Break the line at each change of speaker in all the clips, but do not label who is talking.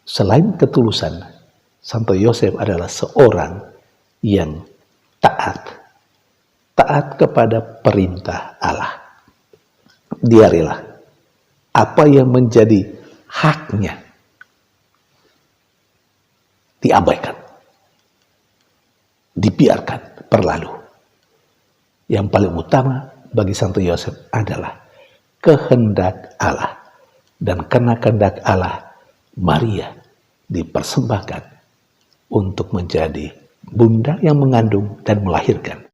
Selain ketulusan, Santo Yosef adalah seorang yang taat kepada perintah Allah. Dia rela apa yang menjadi haknya diabaikan, dibiarkan berlalu. Yang paling utama bagi Santo Yosef adalah kehendak Allah. Dan karena kehendak Allah, Maria dipersembahkan untuk menjadi bunda yang mengandung dan melahirkan.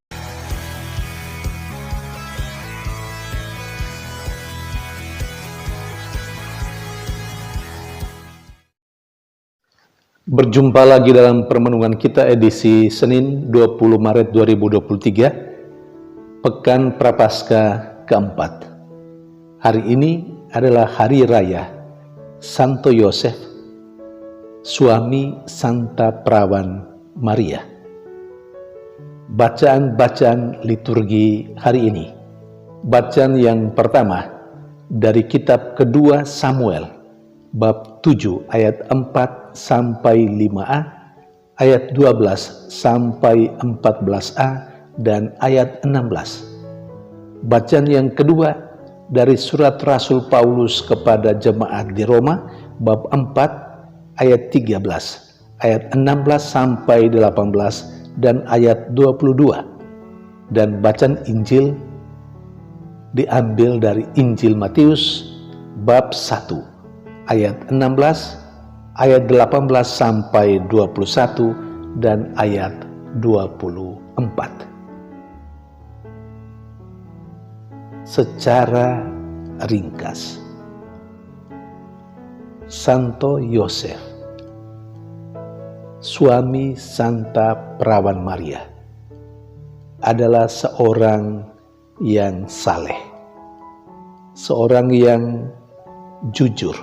Berjumpa lagi dalam permenungan kita edisi Senin 20 Maret 2023, Pekan Prapaskah keempat. Hari ini adalah Hari Raya Santo Yosef, suami Santa Perawan Maria. Bacaan-bacaan liturgi hari ini. Bacaan yang pertama dari kitab kedua Samuel, bab 7 ayat 4 sampai 5a, ayat 12 sampai 14a, dan ayat 16. Bacaan yang kedua dari surat Rasul Paulus kepada jemaat di Roma, bab 4 ayat 13, ayat 16 sampai 18, dan ayat 22. Dan bacaan Injil diambil dari Injil Matius bab 1 ayat 16, ayat 18 sampai 21, dan ayat 24. Secara ringkas, Santo Yosef, suami Santa Perawan Maria, adalah seorang yang saleh, seorang yang jujur,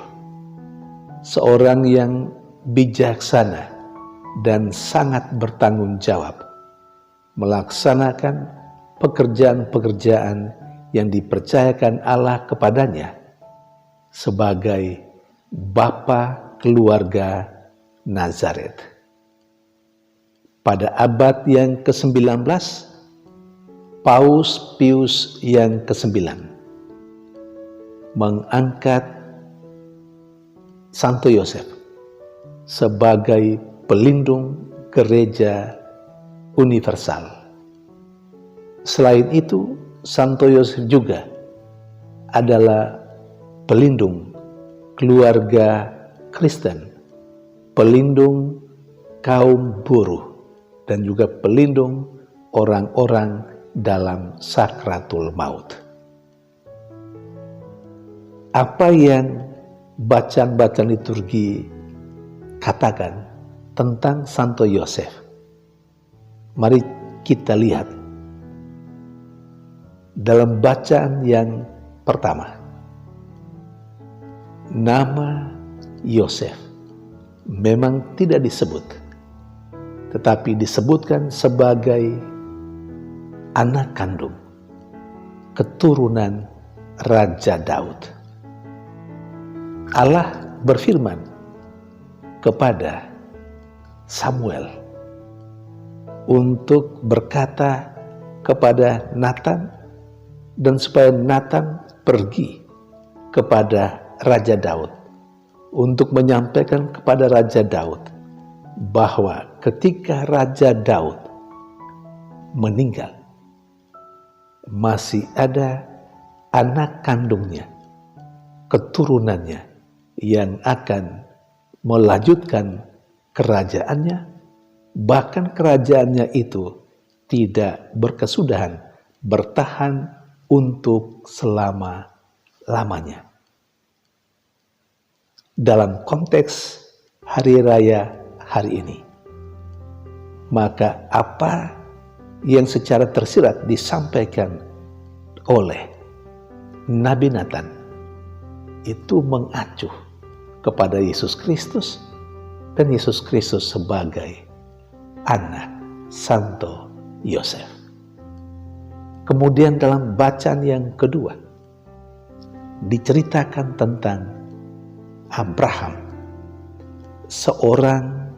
seorang yang bijaksana dan sangat bertanggung jawab melaksanakan pekerjaan-pekerjaan yang dipercayakan Allah kepadanya sebagai bapa keluarga Nazaret. Pada abad yang ke-19, Paus Pius yang ke-9 mengangkat Santo Yosef sebagai pelindung gereja universal. Selain itu, Santo Yosef juga adalah pelindung keluarga Kristen, pelindung kaum buruh, dan juga pelindung orang-orang dalam sakratul maut. Apa yang bacaan-bacaan liturgi katakan tentang Santo Yosef? Mari kita lihat dalam bacaan yang pertama. Nama Yosef memang tidak disebut, tetapi disebutkan sebagai anak kandung, keturunan Raja Daud. Allah berfirman kepada Samuel untuk berkata kepada Nathan, dan supaya Nathan pergi kepada Raja Daud untuk menyampaikan kepada Raja Daud bahwa ketika Raja Daud meninggal, masih ada anak kandungnya, keturunannya yang akan melanjutkan kerajaannya, bahkan kerajaannya itu tidak berkesudahan bertahan untuk selama-lamanya. Dalam konteks hari raya hari ini, maka apa yang secara tersirat disampaikan oleh Nabi Nathan itu mengacu kepada Yesus Kristus, dan Yesus Kristus sebagai anak Santo Yosef. Kemudian dalam bacaan yang kedua diceritakan tentang Abraham, seorang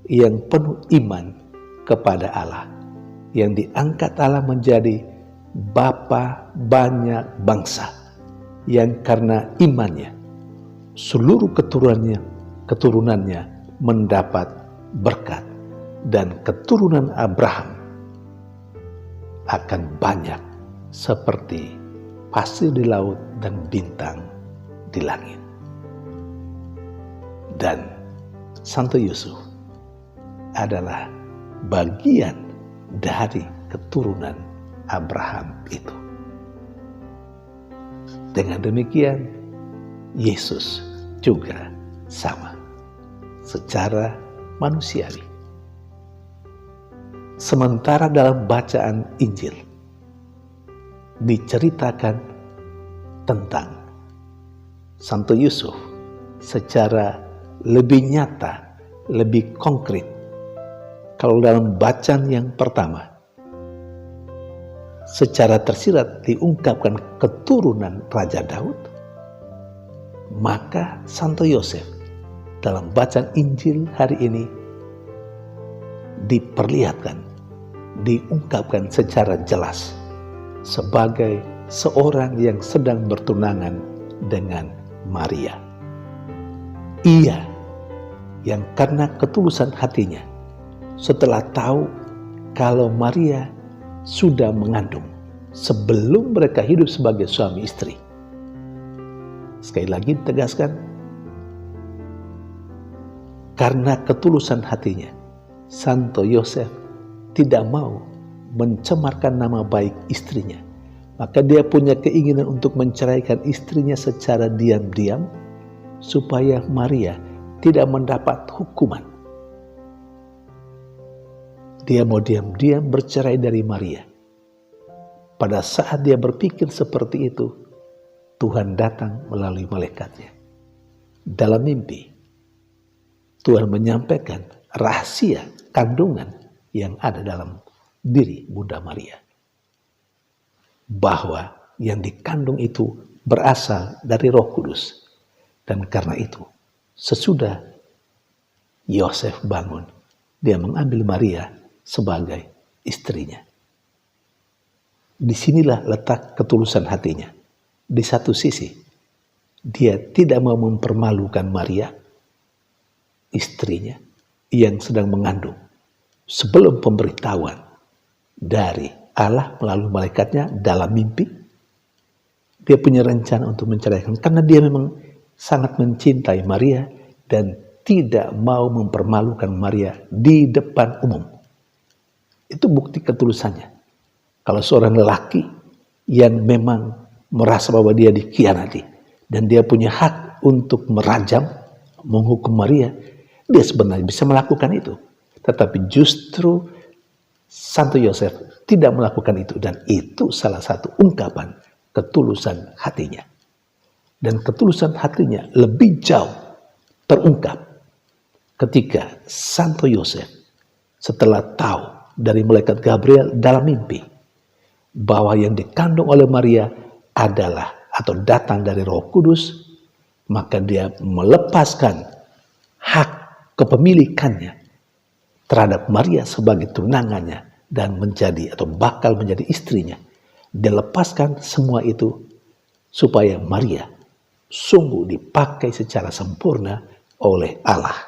yang penuh iman kepada Allah, yang diangkat Allah menjadi bapa banyak bangsa, yang karena imannya seluruh keturunannya mendapat berkat, dan keturunan Abraham akan banyak seperti pasir di laut dan bintang di langit. Dan Santo Yusuf adalah bagian dari keturunan Abraham itu. Dengan demikian, Yesus juga sama secara manusiawi. Sementara dalam bacaan Injil diceritakan tentang Santo Yusuf secara lebih nyata, lebih konkret. Kalau dalam bacaan yang pertama, secara tersirat diungkapkan keturunan Raja Daud, maka Santo Yosef dalam bacaan Injil hari ini diperlihatkan, diungkapkan secara jelas sebagai seorang yang sedang bertunangan dengan Maria. Ia yang karena ketulusan hatinya, setelah tahu kalau Maria sudah mengandung sebelum mereka hidup sebagai suami istri. Sekali lagi ditegaskan, karena ketulusan hatinya, Santo Yosef tidak mau mencemarkan nama baik istrinya. Maka dia punya keinginan untuk menceraikan istrinya secara diam-diam, supaya Maria tidak mendapat hukuman. Dia mau diam-diam bercerai dari Maria. Pada saat dia berpikir seperti itu, Tuhan datang melalui malaikatnya. Dalam mimpi, Tuhan menyampaikan rahasia kandungan yang ada dalam diri Bunda Maria. Bahwa yang dikandung itu berasal dari Roh Kudus. Dan karena itu, sesudah Yosef bangun, dia mengambil Maria sebagai istrinya. Disinilah letak ketulusan hatinya. Di satu sisi, dia tidak mau mempermalukan Maria, istrinya, yang sedang mengandung, sebelum pemberitahuan dari Allah melalui malaikatnya dalam mimpi. Dia punya rencana untuk menceraikan, karena dia memang sangat mencintai Maria dan tidak mau mempermalukan Maria di depan umum. Itu bukti ketulusannya. Kalau seorang lelaki yang memang merasa bahwa dia dikhianati dan dia punya hak untuk merajam, menghukum Maria, dia sebenarnya bisa melakukan itu. Tetapi justru Santo Yosef tidak melakukan itu, dan itu salah satu ungkapan ketulusan hatinya. Dan ketulusan hatinya lebih jauh terungkap ketika Santo Yosef setelah tahu dari malaikat Gabriel dalam mimpi bahwa yang dikandung oleh Maria adalah atau datang dari Roh Kudus, maka dia melepaskan hak kepemilikannya terhadap Maria sebagai tunangannya dan menjadi atau bakal menjadi istrinya. Dia lepaskan semua itu supaya Maria sungguh dipakai secara sempurna oleh Allah.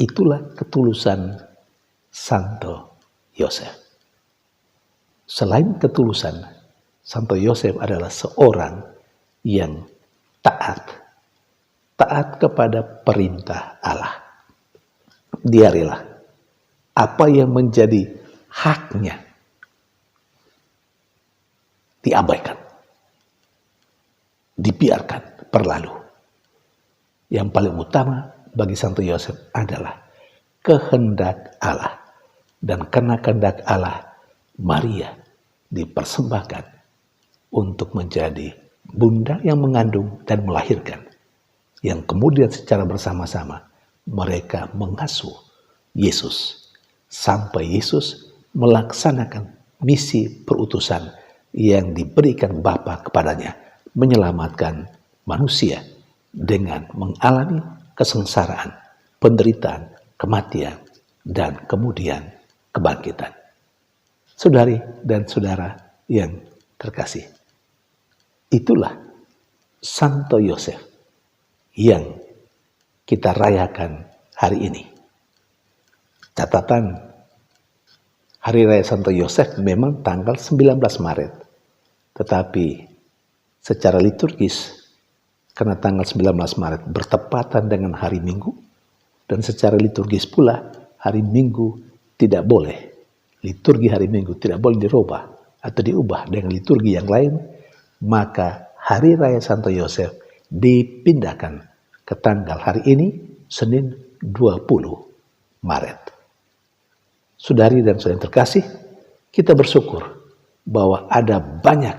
Itulah ketulusan Santo Yosef. Selain ketulusan, Santo Yosef adalah seorang yang taat kepada perintah Allah. Dia rela apa yang menjadi haknya diabaikan, dibiarkan berlalu. Yang paling utama bagi Santo Yosef adalah kehendak Allah. Dan karena kehendak Allah, Maria dipersembahkan untuk menjadi bunda yang mengandung dan melahirkan. Yang kemudian secara bersama-sama mereka mengasuh Yesus sampai Yesus melaksanakan misi perutusan yang diberikan Bapa kepadanya, menyelamatkan manusia dengan mengalami kesengsaraan penderitaan, kematian, dan kemudian kebangkitan. Saudari dan saudara yang terkasih, itulah Santo Yosef yang kita rayakan hari ini. Catatan, Hari Raya Santo Yosef memang tanggal 19 Maret. Tetapi secara liturgis, karena tanggal 19 Maret bertepatan dengan hari Minggu, dan secara liturgis pula hari Minggu tidak boleh, liturgi hari Minggu tidak boleh dirubah atau diubah dengan liturgi yang lain, maka Hari Raya Santo Yosef dipindahkan ke tanggal hari ini, Senin 20 Maret. Saudari dan saudara yang terkasih, kita bersyukur bahwa ada banyak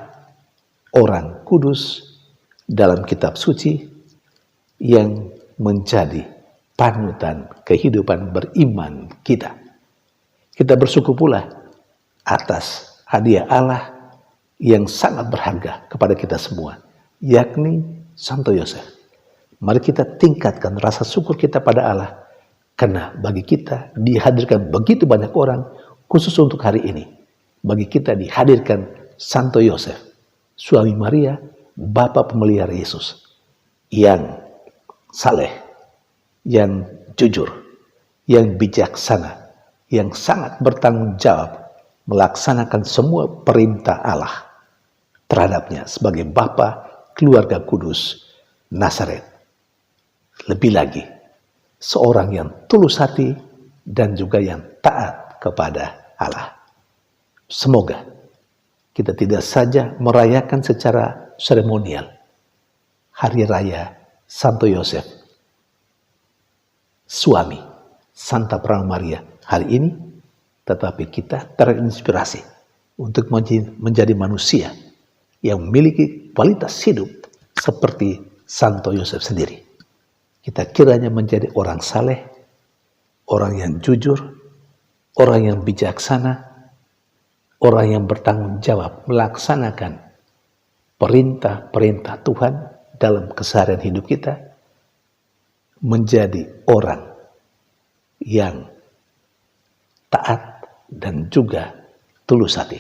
orang kudus dalam kitab suci yang menjadi panutan kehidupan beriman kita. Kita bersyukur pula atas hadiah Allah yang sangat berharga kepada kita semua, yakni Santo Yosef. Mari kita tingkatkan rasa syukur kita pada Allah, karena bagi kita dihadirkan begitu banyak orang khusus untuk hari ini. Bagi kita dihadirkan Santo Yosef, suami Maria, Bapa pemelihara Yesus, yang saleh, yang jujur, yang bijaksana, yang sangat bertanggung jawab melaksanakan semua perintah Allah terhadapnya sebagai Bapa keluarga kudus Nazaret. Lebih lagi, seorang yang tulus hati dan juga yang taat kepada Allah. Semoga kita tidak saja merayakan secara seremonial Hari Raya Santo Yosef, suami Santa Perawan Maria hari ini, tetapi kita terinspirasi untuk menjadi manusia yang memiliki kualitas hidup seperti Santo Yosef sendiri. Kita kiranya menjadi orang saleh, orang yang jujur, orang yang bijaksana, orang yang bertanggung jawab melaksanakan perintah-perintah Tuhan dalam keseharian hidup kita, menjadi orang yang taat dan juga tulus hati.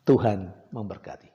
Tuhan memberkati.